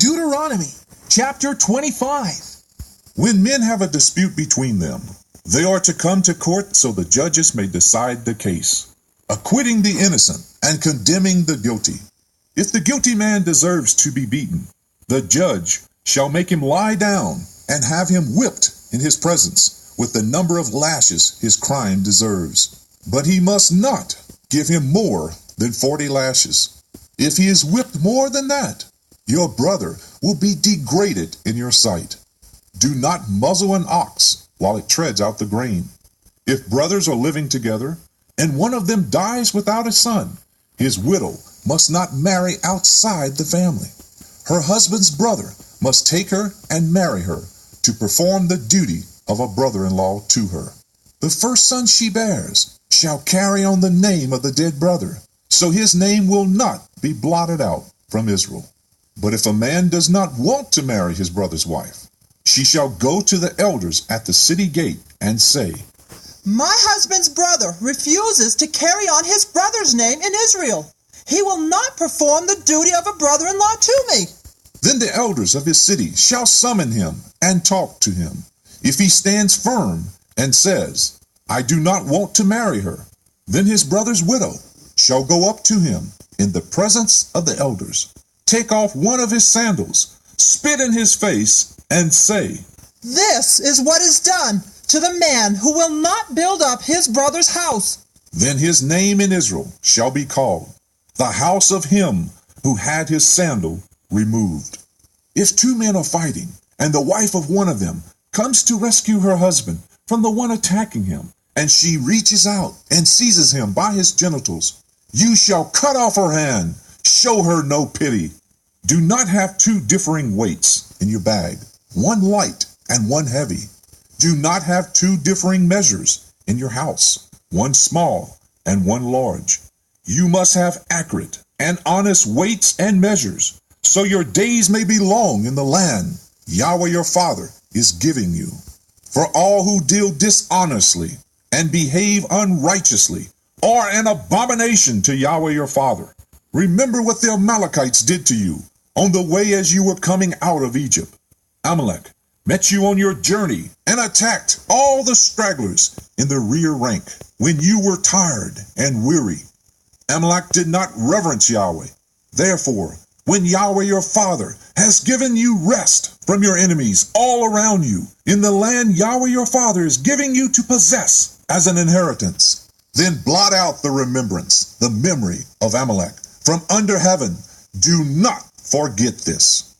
Deuteronomy Chapter 25. When men have a dispute between them, they are to come to court so the judges may decide the case, acquitting the innocent and condemning the guilty. If the guilty man deserves to be beaten, the judge shall make him lie down and have him whipped in his presence with the number of lashes his crime deserves. But he must not give him more than 40 lashes. If he is whipped more than that, your brother will be degraded in your sight. Do not muzzle an ox while it treads out the grain. If brothers are living together, and one of them dies without a son, his widow must not marry outside the family. Her husband's brother must take her and marry her to perform the duty of a brother-in-law to her. The first son she bears shall carry on the name of the dead brother, so his name will not be blotted out from Israel. But if a man does not want to marry his brother's wife, she shall go to the elders at the city gate and say, "My husband's brother refuses to carry on his brother's name in Israel. He will not perform the duty of a brother-in-law to me." Then the elders of his city shall summon him and talk to him. If he stands firm and says, "I do not want to marry her," then his brother's widow shall go up to him in the presence of the elders, take off one of his sandals, spit in his face, and say, "This is what is done to the man who will not build up his brother's house." Then his name in Israel shall be called the house of him who had his sandal removed. If two men are fighting, and the wife of one of them comes to rescue her husband from the one attacking him, and she reaches out and seizes him by his genitals, you shall cut off her hand. Show her no pity. Do not have two differing weights in your bag, one light and one heavy. Do not have two differing measures in your house, one small and one large. You must have accurate and honest weights and measures, so your days may be long in the land Yahweh your Father is giving you. For all who deal dishonestly and behave unrighteously are an abomination to Yahweh your Father. Remember what the Amalekites did to you on the way as you were coming out of Egypt. Amalek met you on your journey and attacked all the stragglers in the rear rank when you were tired and weary. Amalek did not reverence Yahweh. Therefore, when Yahweh your Father has given you rest from your enemies all around you in the land Yahweh your Father is giving you to possess as an inheritance, then blot out the remembrance, the memory of Amalek from under heaven. Do not forget this.